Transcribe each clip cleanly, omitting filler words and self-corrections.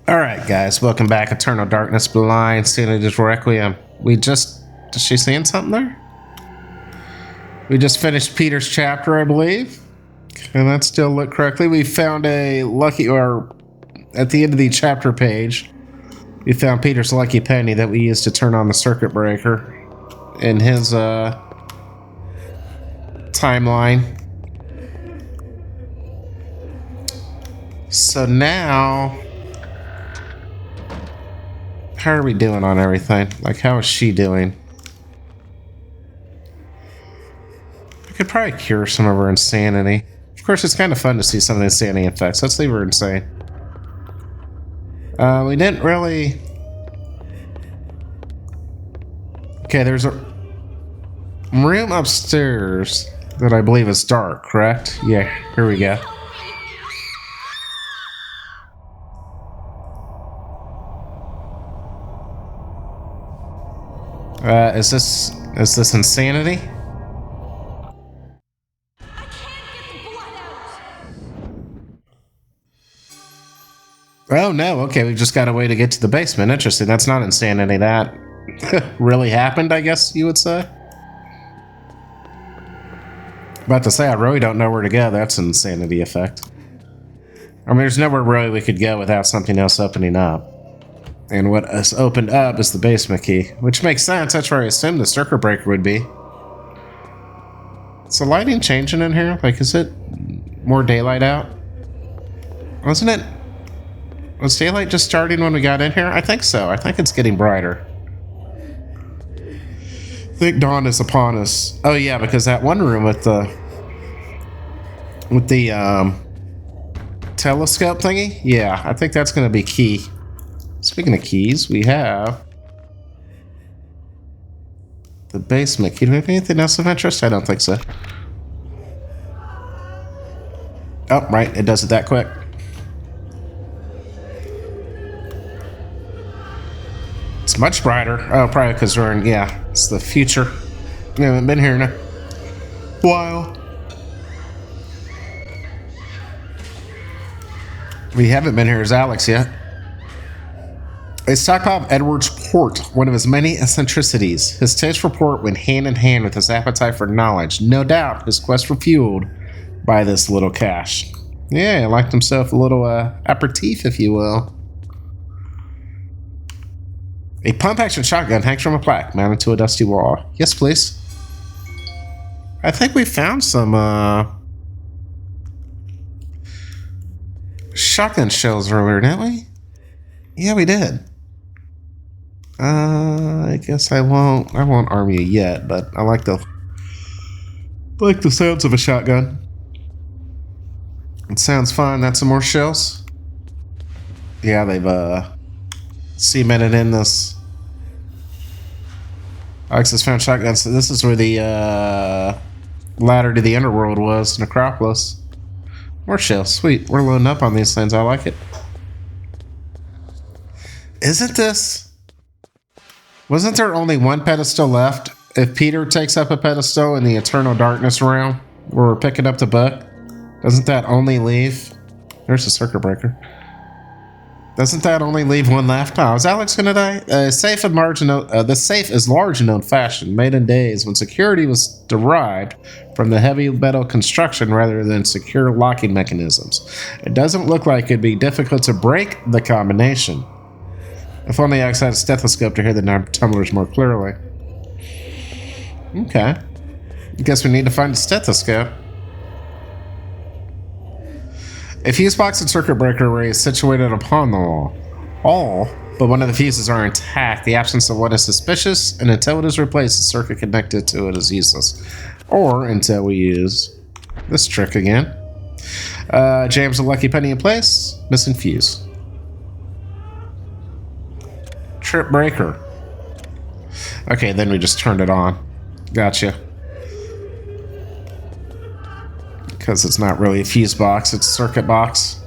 Alright, guys, welcome back. Eternal Darkness Blind, Sanity's Requiem. Is she saying something there? We just finished Peter's chapter, I believe. And that still looked correctly. We found at the end of the chapter page, we found Peter's lucky penny that we used to turn on the circuit breaker in his timeline. So now, how are we doing on everything? Like, how is she doing? We could probably cure some of her insanity. Of course, it's kind of fun to see some of the insanity effects. Let's leave her insane. We didn't really... Okay, there's a room upstairs that I believe is dark, correct? Yeah, here we go. Is this insanity? Oh no, okay, we've just got a way to get to the basement. Interesting, that's not insanity. That really happened, I guess you would say. About to say, I really don't know where to go. That's an insanity effect. I mean, there's nowhere really we could go without something else opening up. And what has opened up is the basement key, which makes sense. That's where I assumed the circuit breaker would be. Is the lighting changing in here? Like, is it more daylight out? Wasn't it? Was daylight just starting when we got in here? I think so. I think it's getting brighter. I think dawn is upon us. Oh yeah, because that one room with the telescope thingy? Yeah, I think that's going to be key. Speaking of keys, we have the basement key. Do we have anything else of interest? I don't think so. Oh, right. It does it that quick. It's much brighter. Oh, probably because we're in, yeah, it's the future. We haven't been here in a while. We haven't been here as Alex yet. A stockpile of Edward's port, one of his many eccentricities. His taste for port went hand in hand with his appetite for knowledge. No doubt his quest were fueled by this little cache. Yeah, he liked himself a little aperitif, if you will. A pump-action shotgun hangs from a plaque mounted to a dusty wall. Yes, please. I think we found some shotgun shells earlier, didn't we? Yeah, we did. I guess I won't arm you yet, but I like the sounds of a shotgun. It sounds fun. That's some more shells. Yeah, they've cemented in this. Alex has found shotguns. So this is where the ladder to the underworld was, Necropolis. More shells. Sweet. We're loading up on these things. I like it. Isn't this... Wasn't there only one pedestal left? If Peter takes up a pedestal in the Eternal Darkness realm, where we're picking up the book, doesn't that only leave... There's the circuit breaker. Doesn't that only leave one left? Oh, is Alex gonna die? The safe is large in old-fashioned, made in days when security was derived from the heavy metal construction rather than secure locking mechanisms. It doesn't look like it'd be difficult to break the combination. If only Alex had a stethoscope to hear the tumblers more clearly. Okay. I guess we need to find a stethoscope. A fuse box and circuit breaker array is situated upon the wall. All but one of the fuses are intact. The absence of one is suspicious, and until it is replaced, the circuit connected to it is useless. Or until we use this trick again. Jams a lucky penny in place. Missing fuse. Trip breaker. Okay, then we just turned it on. Gotcha. Because it's not really a fuse box, it's a circuit box.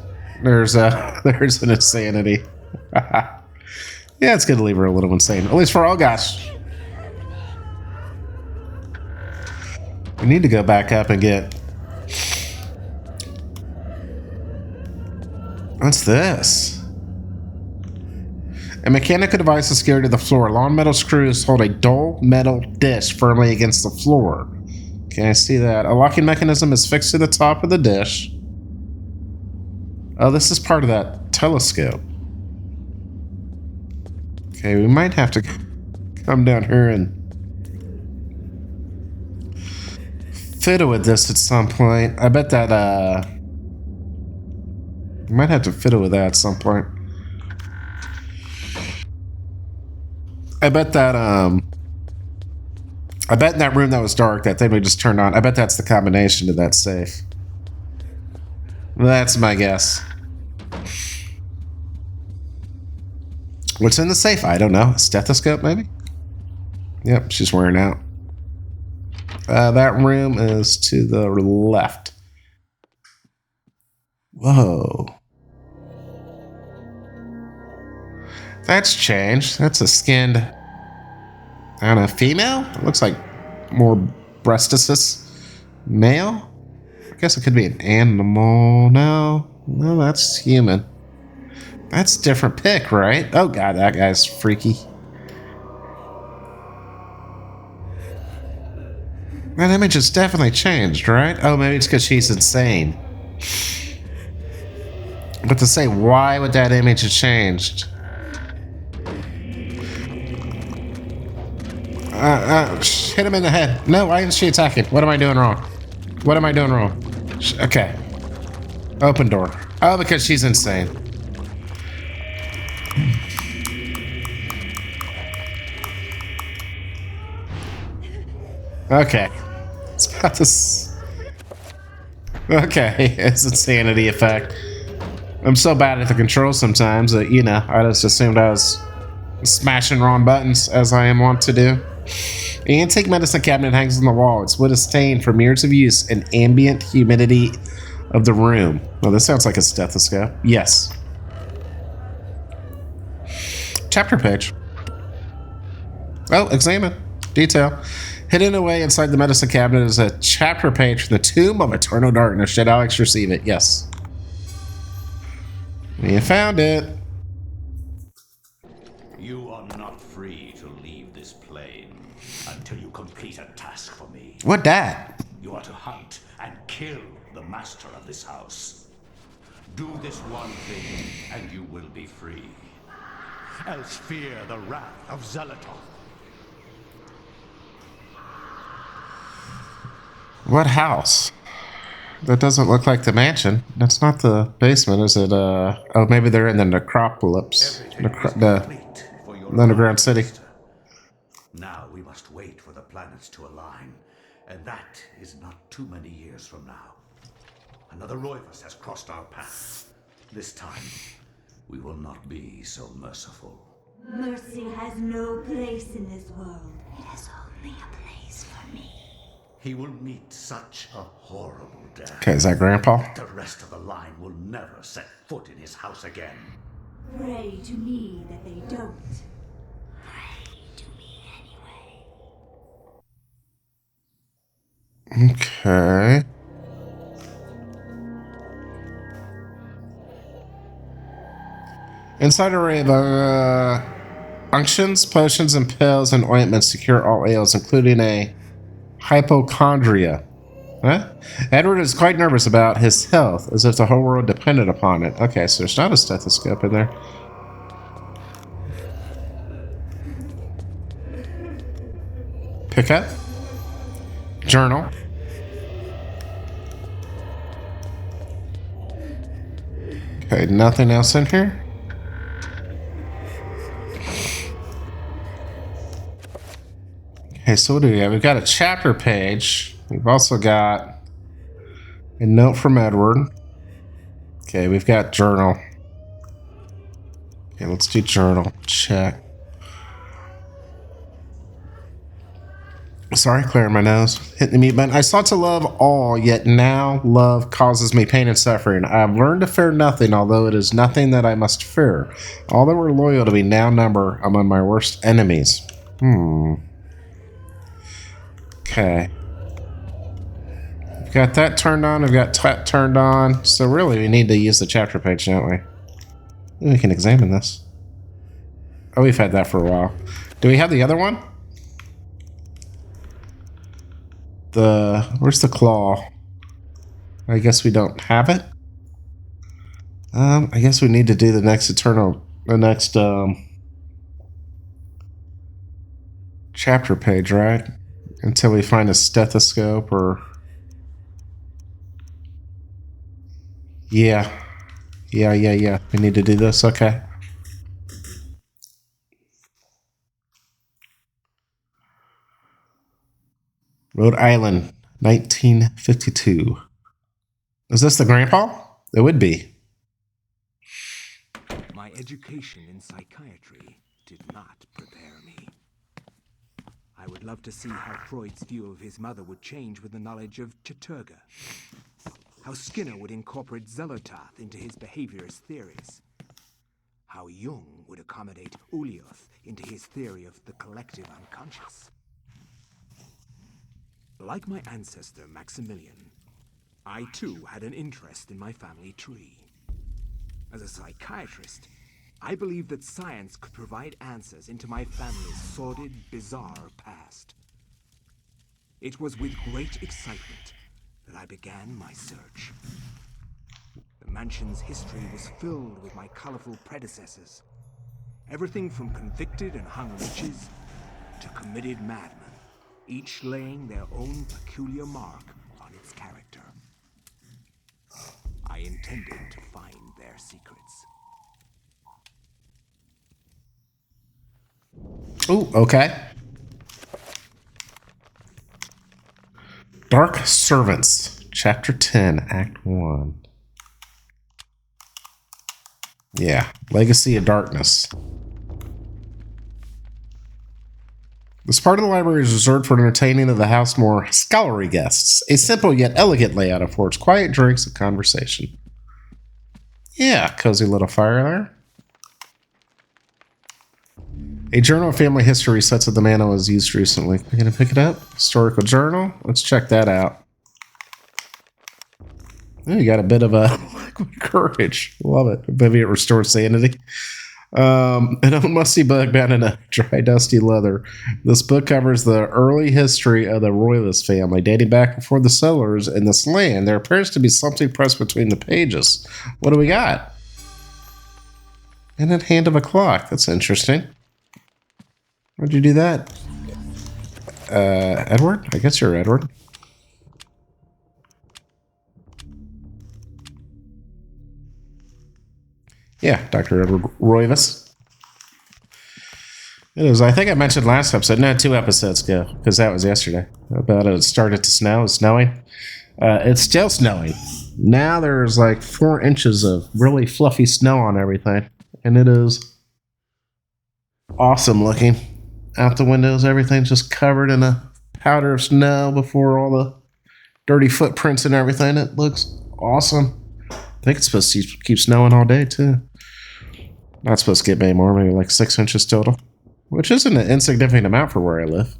There's an insanity. Yeah, it's good to leave her a little insane. At least for all gosh. We need to go back up and get... What's this? A mechanical device is secured to the floor. Long metal screws hold a dull metal dish firmly against the floor. Okay, I see that. A locking mechanism is fixed to the top of the dish. Oh, this is part of that telescope. Okay, we might have to come down here and fiddle with this at some point. I bet that, we might have to fiddle with that at some point. I bet that, I bet in that room that was dark, that thing we just turned on, I bet that's the combination to that safe. That's my guess. What's in the safe? I don't know. A stethoscope, maybe? Yep, she's wearing out. That room is to the left. Whoa. That's changed. That's a skinned, I don't know, female? It looks like more breastises. Male? I guess it could be an animal. No, that's human. That's a different pick, right? Oh god, that guy's freaky. That image has definitely changed, right? Oh, maybe it's because she's insane. But to say why would that image have changed? Hit him in the head. No, why isn't she attacking? What am I doing wrong? What am I doing wrong? Okay. Open door. Oh, because she's insane. Okay. It's about this. Okay, it's a sanity effect. I'm so bad at the controls sometimes that, you know, I just assumed I was smashing wrong buttons, as I am wont to do. The antique medicine cabinet hangs on the wall. Its wood is stained from years of use and ambient humidity of the room. Well, this sounds like a stethoscope. Yes. Chapter page. Oh, examine. Detail. Hidden away inside the medicine cabinet is a chapter page from the Tomb of Eternal Darkness. Should Alex receive it? Yes. We found it. You are not free to leave this plane until you complete a task for me. What that? You are to hunt and kill the master of this house. Do this one thing and you will be free. Else fear the wrath of Zelototh. What house? That doesn't look like the mansion. That's not the basement, is it? Oh, maybe they're in the necropolis. The underground city. Now we must wait for the planets to align. And that is not too many years from now. Another Roivus has crossed our path. This time, we will not be so merciful. Mercy has no place in this world. It has only a place for me. He will meet such a horrible death. Okay, is that Grandpa? The rest of the line will never set foot in his house again. Pray to me that they don't. Pray to me anyway. Okay. Inside array of unctions, potions, and pills and ointments secure all ails, including a hypochondria. Huh? Edward is quite nervous about his health, as if the whole world depended upon it. Okay, so there's not a stethoscope in there. Pick up. Journal. Okay, nothing else in here. Okay, so what do we have? We've got a chapter page. We've also got a note from Edward. Okay, we've got journal. Okay, let's do journal. Check. Sorry, clearing my nose. Hitting the mute button. I sought to love all, yet now love causes me pain and suffering. I have learned to fear nothing, although it is nothing that I must fear. All that were loyal to me now number among my worst enemies. Okay. We've got that turned on. We've got that turned on. So really, we need to use the chapter page, don't we? We can examine this. Oh, we've had that for a while. Do we have the other one? Where's the claw? I guess we don't have it. I guess we need to do the next chapter page, right? Until we find a stethoscope or... Yeah. Yeah. We need to do this, okay. Rhode Island, 1952. Is this the grandpa? It would be. My education in psychiatry did not prepare me. I would love to see how Freud's view of his mother would change with the knowledge of Chaturga. How Skinner would incorporate Zellertath into his behaviorist theories. How Jung would accommodate Ulioth into his theory of the collective unconscious. Like my ancestor Maximilian, I too had an interest in my family tree. As a psychiatrist, I believed that science could provide answers into my family's sordid, bizarre past. It was with great excitement that I began my search. The mansion's history was filled with my colorful predecessors. Everything from convicted and hung witches to committed madmen, each laying their own peculiar mark on its character. I intended to find their secrets. Ooh, okay. Dark Servants, Chapter 10, Act 1. Yeah, Legacy of Darkness. This part of the library is reserved for the entertaining of the house's more scholarly guests. A simple yet elegant layout affords quiet drinks and conversation. Yeah, cozy little fire there. A journal of family history sets of the man was used recently. We're going to pick it up. Historical journal. Let's check that out. Oh, you got a bit of a courage. Love it. Maybe it restores sanity. An musty bug bound in a dry, dusty leather. This book covers the early history of the Royalist family, dating back before the settlers in this land. There appears to be something pressed between the pages. What do we got? And a hand of a clock. That's interesting. Why'd you do that? Edward? I guess you're Edward. Yeah, Dr. Edward Roivas. It was, I think I mentioned last episode, no, 2 episodes ago, because that was yesterday, about it started to snow. It's snowing. It's still snowing. Now there's like 4 inches of really fluffy snow on everything, and it is awesome looking. Out the windows, everything's just covered in a powder of snow before all the dirty footprints and everything. It looks awesome. I think it's supposed to keep snowing all day, too. Not supposed to get many more, maybe like 6 inches total, which isn't an insignificant amount for where I live.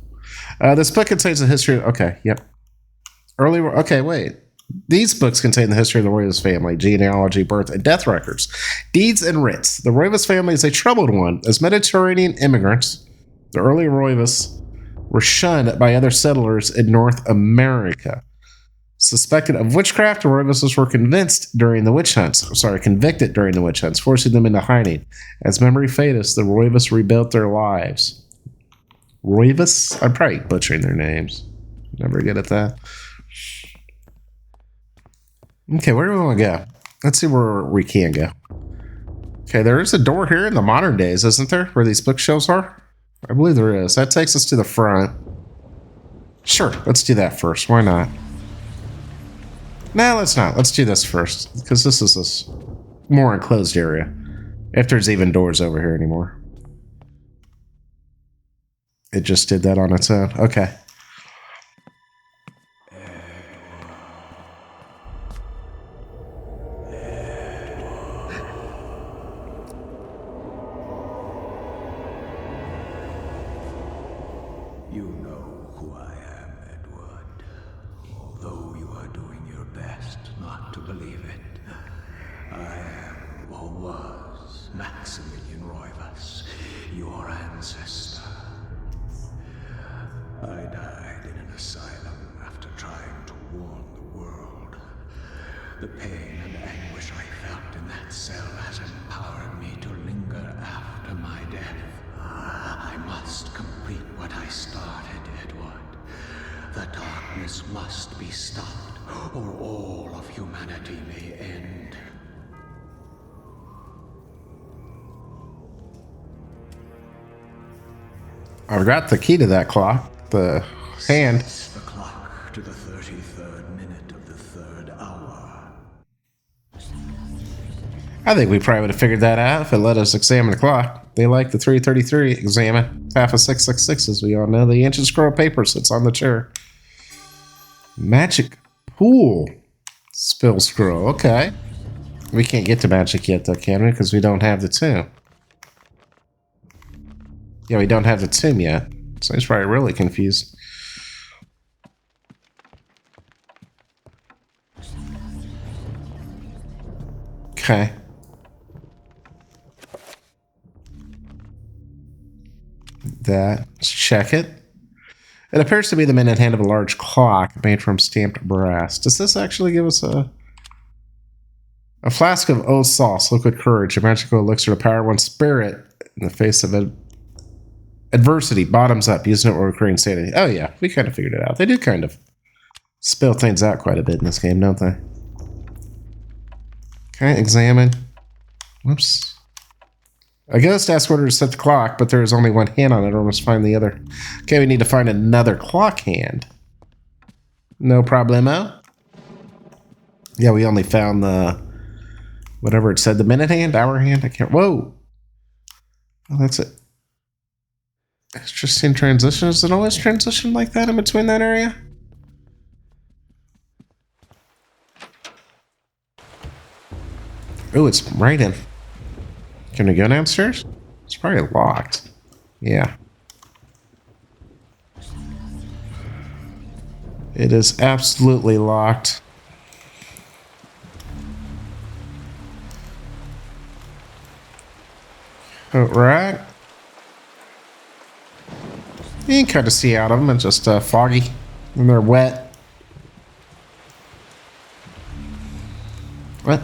This book contains the history of... Okay, yep. Okay, wait. These books contain the history of the Roivas family, genealogy, birth, and death records, deeds, and writs. The Roivas family is a troubled one. As Mediterranean immigrants, the early Roivas were shunned by other settlers in North America. Suspected of witchcraft, the Roivases were convicted during the witch hunts, forcing them into hiding. As memory faded, the Roivas rebuilt their lives. Roivas? I'm probably butchering their names. Never good at that. Okay, where do we want to go? Let's see where we can go. Okay, there is a door here in the modern days, isn't there? Where these bookshelves are? I believe there is. That takes us to the front. Sure, let's do that first. Why not? No, let's not. Let's do this first, because this is this more enclosed area. If there's even doors over here anymore. It just did that on its own. Okay. You know who I am, Edward. Although you are doing your best not to believe it, I am, or was, Maximilian Roivas, your ancestor. I died in an asylum after trying to warn the world. The pain and anguish I felt in that cell has empowered me to linger after my death. I must complete what I started, Edward. The darkness must be stopped, or all of humanity may end. I've got the key to that clock. The hand. Set the clock to the 33rd minute of the 3rd hour. I think we probably would have figured that out if it let us examine the clock. They like the 333 examine. Half of 666, as we all know. The ancient scroll of paper sits on the chair. Magic pool. Spill scroll. Okay. We can't get to magic yet, though, can we? Because we don't have the tomb. Yeah, we don't have the tomb yet. So he's probably really confused. Okay. Let's check it. It appears to be the minute hand of a large clock made from stamped brass. Does this actually give us a flask of old sauce, liquid courage, a magical elixir to power one's spirit in the face of adversity, bottoms up, using it or recurring sanity. Oh yeah, we kind of figured it out. They do kind of spill things out quite a bit in this game, don't they? Okay, examine. Whoops. I guess task order to set the clock, but there is only one hand on it, or must find the other. Okay, we need to find another clock hand. No problemo. Yeah, we only found the whatever it said, the minute hand, hour hand. I can't. Whoa. Oh, that's it. Interesting transition. Is it always transition like that in between that area? Oh, it's right in. Can we go downstairs? It's probably locked. Yeah. It is absolutely locked. Alright. You can kind of see out of them. It's just foggy. And they're wet. What?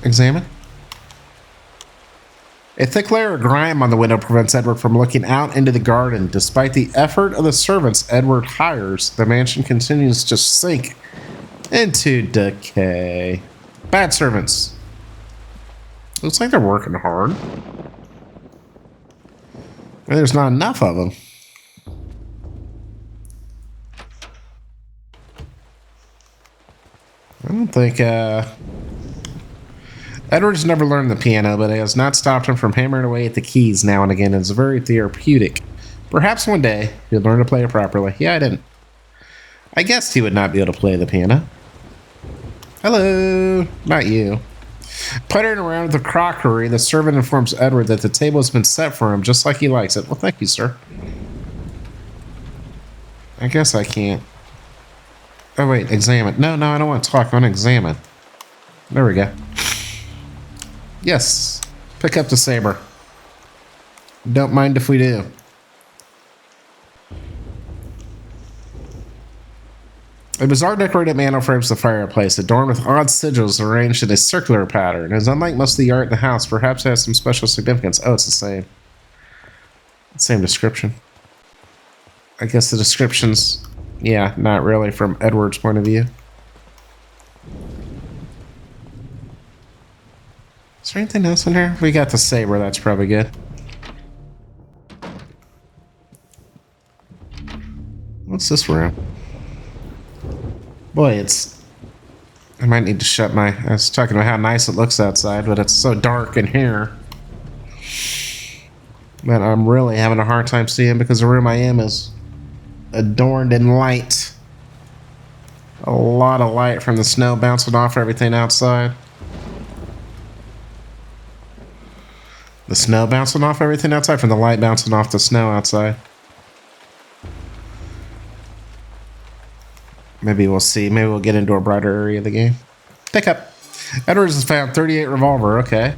Examine. A thick layer of grime on the window prevents Edward from looking out into the garden. Despite the effort of the servants Edward hires, the mansion continues to sink into decay. Bad servants. Looks like they're working hard. There's not enough of them. I don't think, Edward's never learned the piano, but it has not stopped him from hammering away at the keys now and again. It's very therapeutic. Perhaps one day he'll learn to play it properly. Yeah, I didn't. I guessed he would not be able to play the piano. Hello. Not you. Puttering around with the crockery, the servant informs Edward that the table has been set for him just like he likes it. Well, thank you, sir. I guess I can't. Oh, wait. Examine. No, I don't want to talk. I want to examine. There we go. Yes. Pick up the saber. Don't mind if we do. A bizarre decorated mantel frames the fireplace, adorned with odd sigils arranged in a circular pattern. As unlike most of the art in the house, perhaps it has some special significance. Oh, it's the same. Same description. I guess the description's, yeah, not really from Edward's point of view. Is there anything else in here? We got the saber, that's probably good. What's this room? Boy, it's... I might need to shut my... I was talking about how nice it looks outside, but it's so dark in here. But I'm really having a hard time seeing because the room I am is adorned in light. A lot of light from the snow bouncing off everything outside. The snow bouncing off everything outside from the light bouncing off the snow outside. Maybe we'll see. Maybe we'll get into a brighter area of the game. Pick up. Edwards has found 38 revolver. Okay.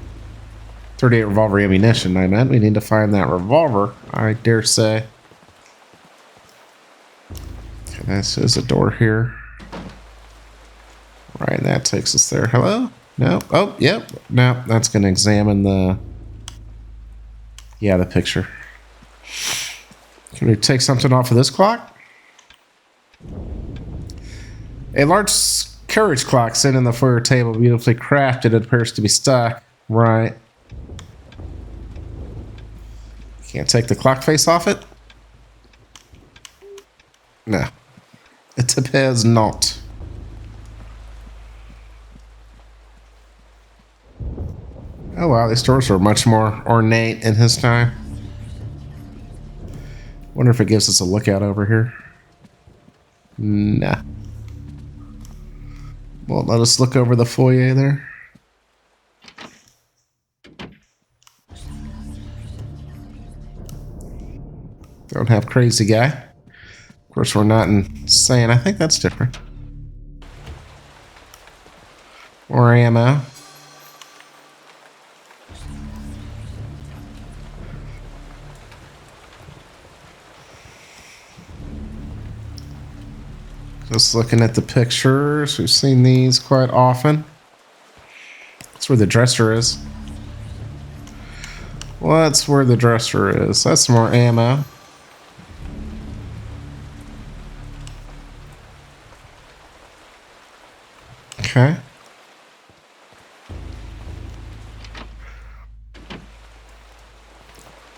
.38 revolver ammunition. I meant we need to find that revolver, I dare say. Okay, this is a door here. Right, that takes us there. Hello? No. Oh, yep. No, that's going to examine the... Yeah, the picture. Can we take something off of this clock? A large carriage clock sitting in the foyer table, beautifully crafted. It appears to be stuck. Right. Can't take the clock face off it? No. It appears not. Oh wow, these doors were much more ornate in his time. Wonder if it gives us a lookout over here. Nah. Well, let us look over the foyer there. Don't have crazy guy. Of course, we're not insane. I think that's different. More ammo. Just looking at the pictures, we've seen these quite often. That's where the dresser is. Well, that's where the dresser is. That's more ammo. Okay.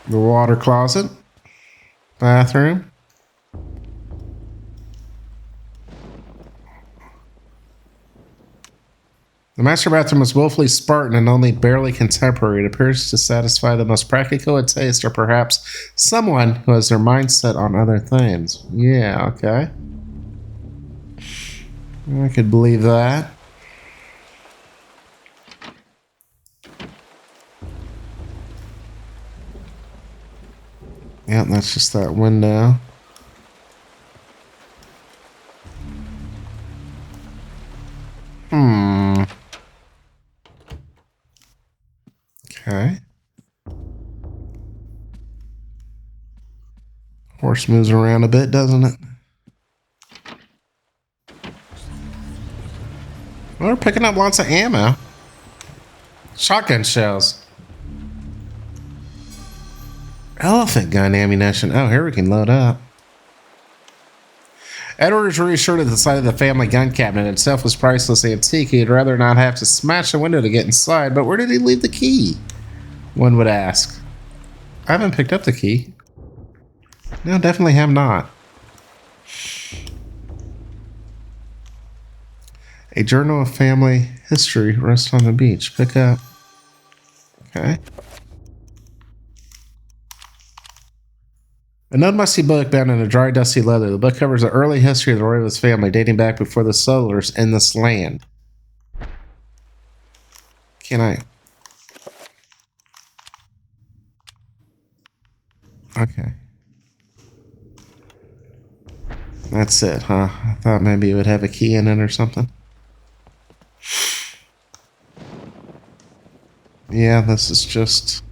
The water closet. Bathroom. The master bathroom is woefully Spartan and only barely contemporary. It appears to satisfy the most practical at taste, or perhaps someone who has their mindset on other things. Yeah, okay. I could believe that. Yeah, that's just that window. Okay. Horse moves around a bit, doesn't it? Well, we're picking up lots of ammo. Shotgun shells. Elephant gun ammunition. Oh, here we can load up. Edward is reassured at the sight of the family gun cabinet itself was priceless antique. He'd rather not have to smash a window to get inside, but where did he leave the key? One would ask. I haven't picked up the key. No, definitely have not. A journal of family history rests on the beach. Pick up. Okay. An unmusty book bound in a dry, dusty leather. The book covers the early history of the Royalist family, dating back before the settlers in this land. Can I? Okay. That's it, huh? I thought maybe it would have a key in it or something. Yeah, this is just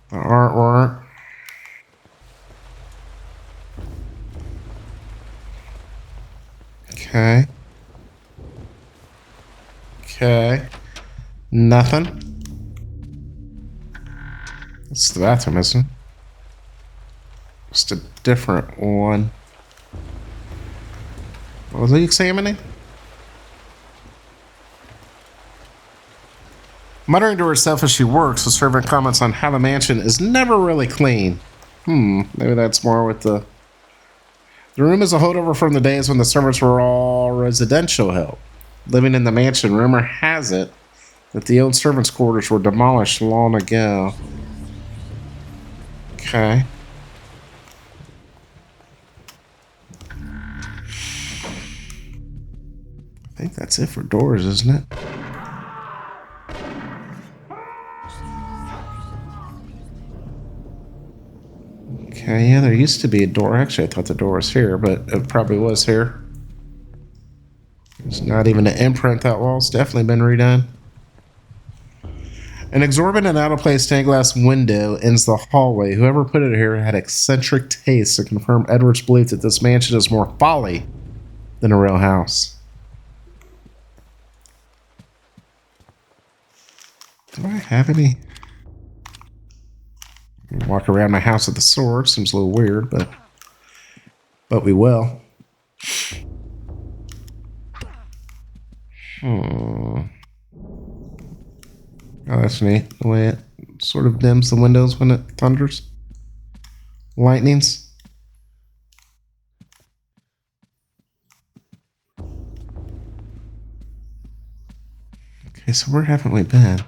the artwork. Okay. Okay. Nothing. It's the bathroom, isn't it? Just a different one. What was he examining? Muttering to herself as she works, the servant comments on how the mansion is never really clean. Maybe that's more with the... The room is a holdover from the days when the servants were all residential help. Living in the mansion, rumor has it that the old servants' quarters were demolished long ago. Okay. I think that's it for doors, isn't it? Okay, yeah, there used to be a door. Actually, I thought the door was here, but it probably was here. There's not even an imprint. That wall's definitely been redone. An exorbitant out-of-place stained glass window ends the hallway. Whoever put it here had eccentric tastes to confirm Edward's belief that this mansion is more folly than a real house. Do I have any? Walk around my house with the sword. Seems a little weird, but we will. Oh, that's neat. The way it sort of dims the windows when it thunders. Lightnings. Okay, so where haven't we been?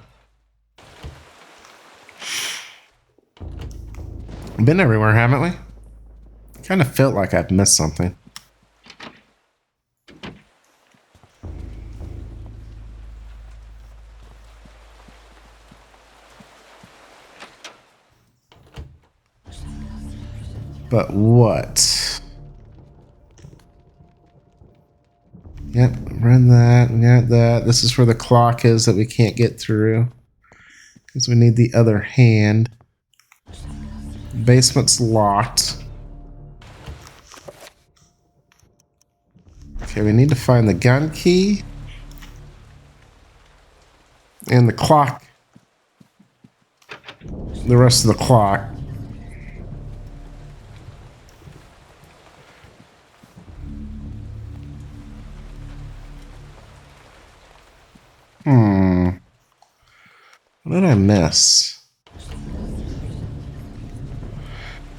We've been everywhere, haven't we? Kind of felt like I've missed something. But what? Yep, run that, we got that. This is where the clock is that we can't get through. Because we need the other hand. Basement's locked. Okay, we need to find the gun key. And the clock. The rest of the clock. What did I miss?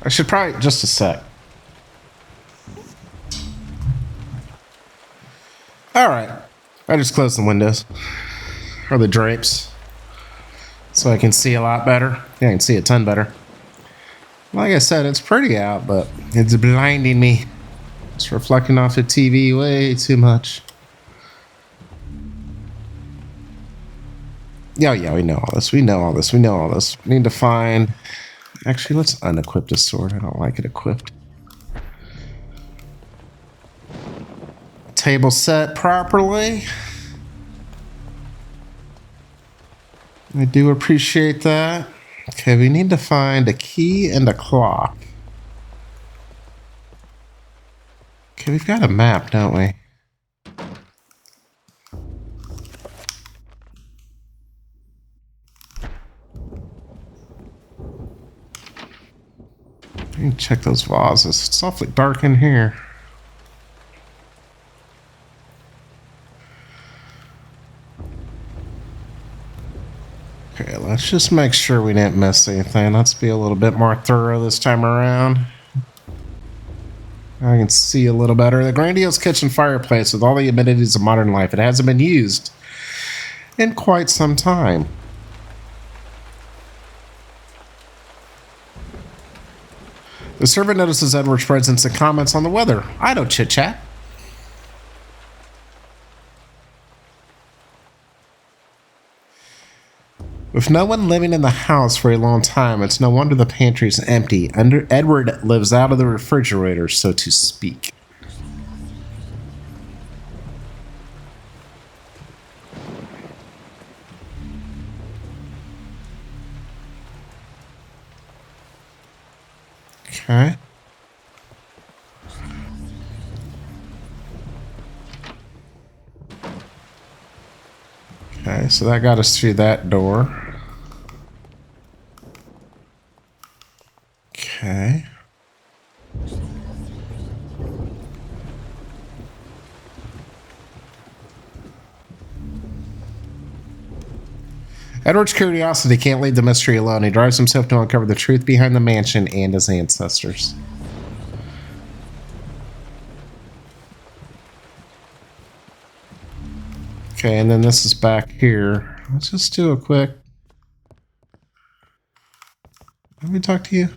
I should probably... Just a sec. Alright. I just closed the windows. Or the drapes. So I can see a lot better. Yeah, I can see a ton better. Like I said, it's pretty out, but it's blinding me. It's reflecting off the TV way too much. Yeah, we know all this. We know all this. We know all this. We need to find... Actually, let's unequip the sword. I don't like it equipped. Table set properly. I do appreciate that. Okay, we need to find a key and a clock. Okay, we've got a map, don't we? I need to check those vases. It's awfully dark in here. Okay, let's just make sure we didn't miss anything. Let's be a little bit more thorough this time around. I can see a little better. The grandiose kitchen fireplace with all the amenities of modern life. It hasn't been used in quite some time. The servant notices Edward's presence and comments on the weather. I don't chit-chat. With no one living in the house for a long time, it's no wonder the pantry is empty. Edward lives out of the refrigerator, so to speak. Okay. Okay, so that got us through that door. Okay. Edward's curiosity can't leave the mystery alone. He drives himself to uncover the truth behind the mansion and his ancestors. Okay, and then this is back here. Let's just do a quick... Let me talk to you.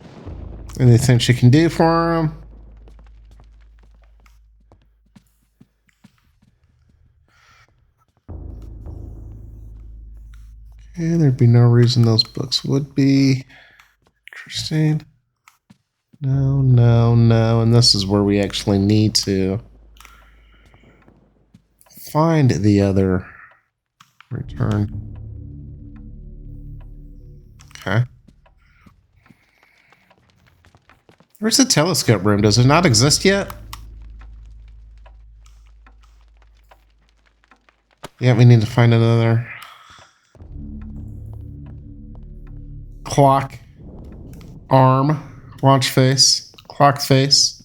Anything she can do for him? Okay, there'd be no reason those books would be interesting. No, no, no. And this is where we actually need to find the other return. Okay. Where's the telescope room? Does it not exist yet? Yeah, we need to find another clock arm, watch face, clock face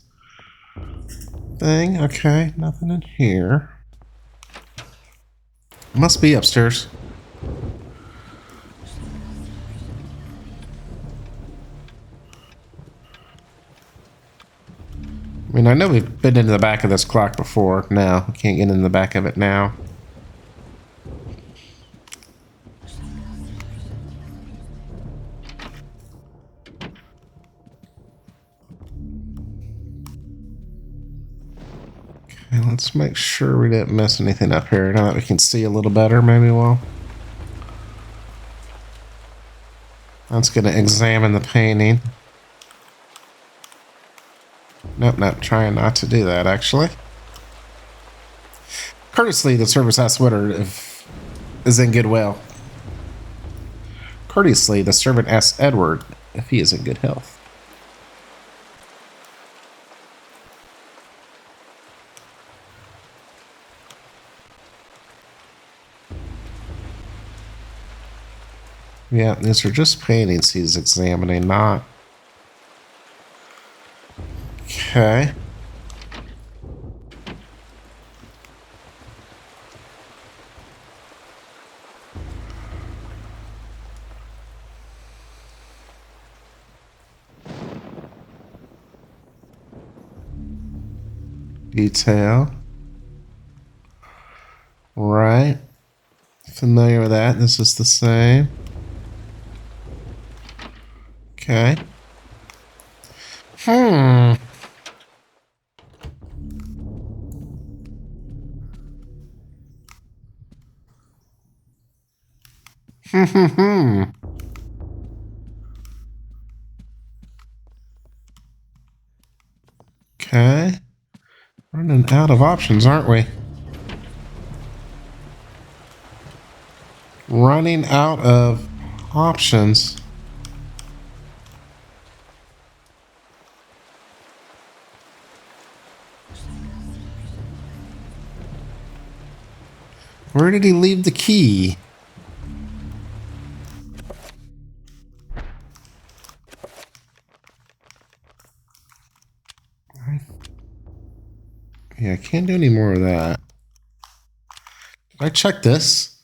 thing. Okay, nothing in here. Must be upstairs. I mean, I know we've been into the back of this clock before. No, we can't get in the back of it now. Okay, let's make sure we didn't miss anything up here. Now that we can see a little better, maybe we'll... That's going to examine the painting. Nope, not trying not to do that, actually. Courteously, the service asks Witter if is in good will. Courteously, the servant asks Edward if he is in good health. Yeah, these are just paintings he's examining, not... Okay. Detail. Right. Familiar with that. This is the same. Okay. Okay. Running out of options, aren't we? Running out of options. Where did he leave the key? Yeah, I can't do any more of that. Did I check this?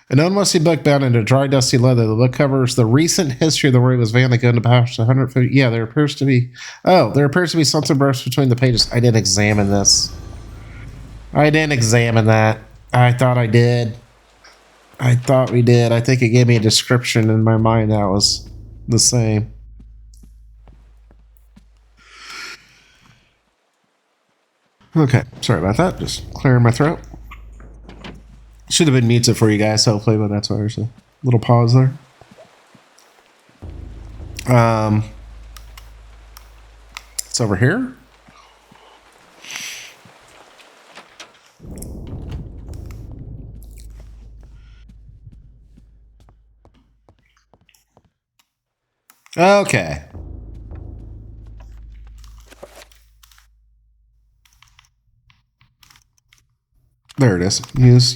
An unmusty book bound into dry, dusty leather. The book covers the recent history of the war was Van Gogh to past 150. Yeah, there appears to be... Oh, there appears to be something burst between the pages. I didn't examine this. I didn't examine that. I thought I did. I thought we did. I think it gave me a description in my mind that was the same. Okay, sorry about that. Just clearing my throat. Should have been muted for you guys, hopefully, but that's why there's a little pause there. It's over here. Okay. There it is.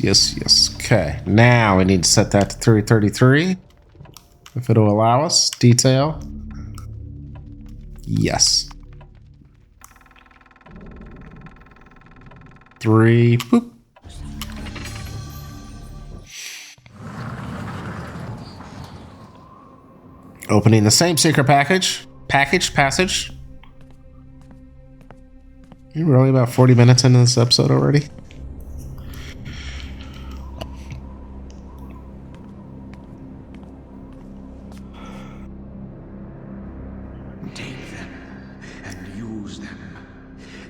Yes. Okay. Now we need to set that to 333. If it'll allow us. Detail. Yes. 3. Boop. Opening the same secret passage. You're really about 40 minutes into this episode already? Take them and use them.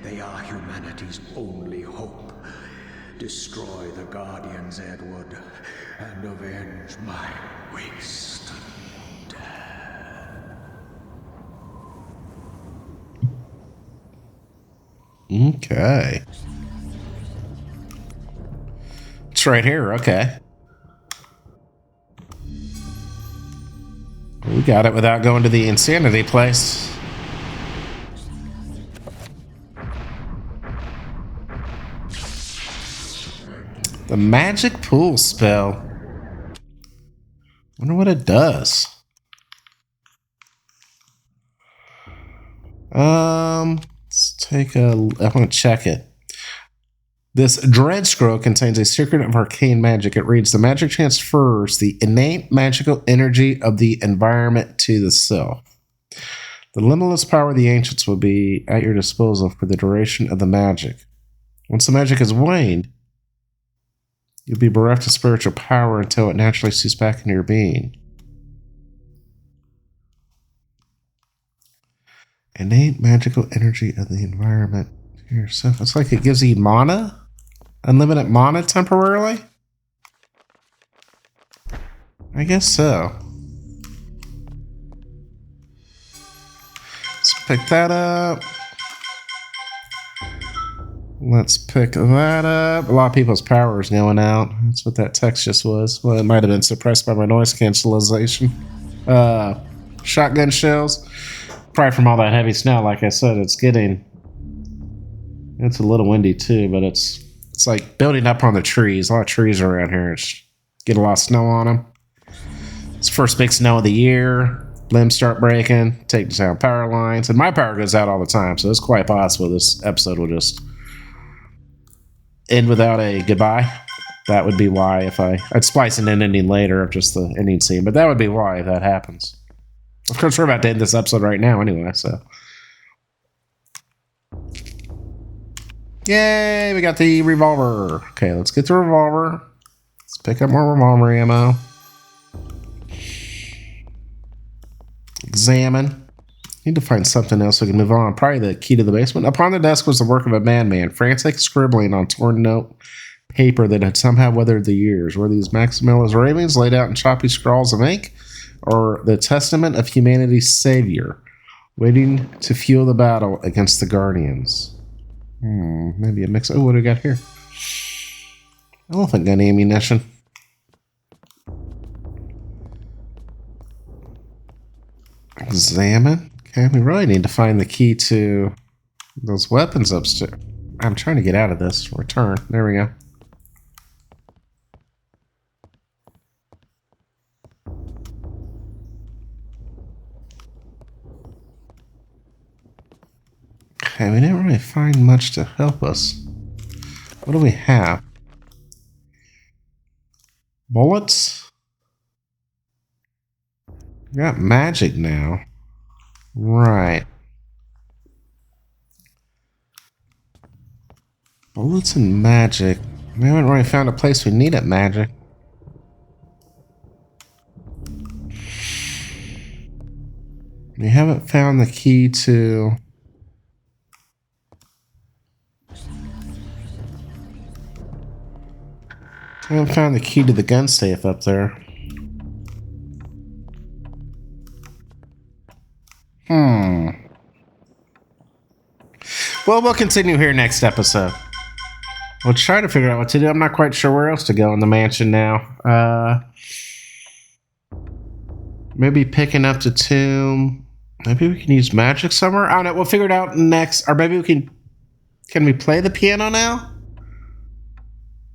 They are humanity's only hope. Destroy the Guardians, Edward, and avenge my waste. Okay. It's right here, okay. We got it without going to the Insanity place. The magic pool spell. Wonder what it does. Let's take a. I want to check it. This dread scroll contains a secret of arcane magic. It reads: the magic transfers the innate magical energy of the environment to the self. The limitless power of the ancients will be at your disposal for the duration of the magic. Once the magic is waned, you'll be bereft of spiritual power until it naturally seeps back into your being. Innate magical energy of the environment to yourself. It's like it gives you mana? Unlimited mana temporarily? I guess so. Let's pick that up. Let's pick that up. A lot of people's power is going out. That's what that text just was. Well, it might have been suppressed by my noise cancellation. Shotgun shells. Probably from all that heavy snow. Like I said, it's a little windy too, but it's like building up on the trees. A lot of trees are around here. It's get a lot of snow on them. It's the first big snow of the year. Limbs start breaking. Take down power lines. And my power goes out all the time, so it's quite possible this episode will just end without a goodbye. That would be why if I'd splice in an ending later of just the ending scene, but that would be why if that happens. Of course, we're about to end this episode right now anyway, so. Yay, we got the revolver. Okay, let's get the revolver. Let's pick up more revolver ammo. Examine. Need to find something else so we can move on. Probably the key to the basement. Upon the desk was the work of a madman, frantic scribbling on torn note paper that had somehow weathered the years. Were these Maximilla's ravings laid out in choppy scrawls of ink, or the testament of humanity's savior, waiting to fuel the battle against the Guardians? Maybe a mix. Oh, what do we got here? Elephant gun ammunition. Examine. Okay, we really need to find the key to those weapons upstairs. I'm trying to get out of this. Return. There we go. Okay, we didn't really find much to help us. What do we have? Bullets? We got magic now. Right. Bullets and magic. We haven't really found a place we needed magic. We haven't found the key to... I haven't found the key to the gun safe up there. Well, we'll continue here next episode. We'll try to figure out what to do. I'm not quite sure where else to go in the mansion now. Maybe picking up the tomb. Maybe we can use magic somewhere. I don't know. We'll figure it out next. Or maybe we can... Can we play the piano now?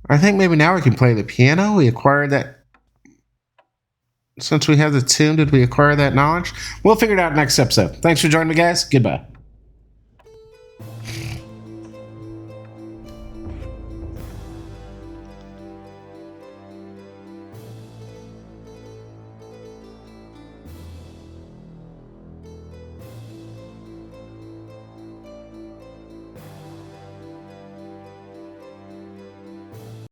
I think maybe now we can play the piano. We acquired that. Since we have the tomb, did we acquire that knowledge? We'll figure it out next episode. Thanks for joining me, guys. Goodbye.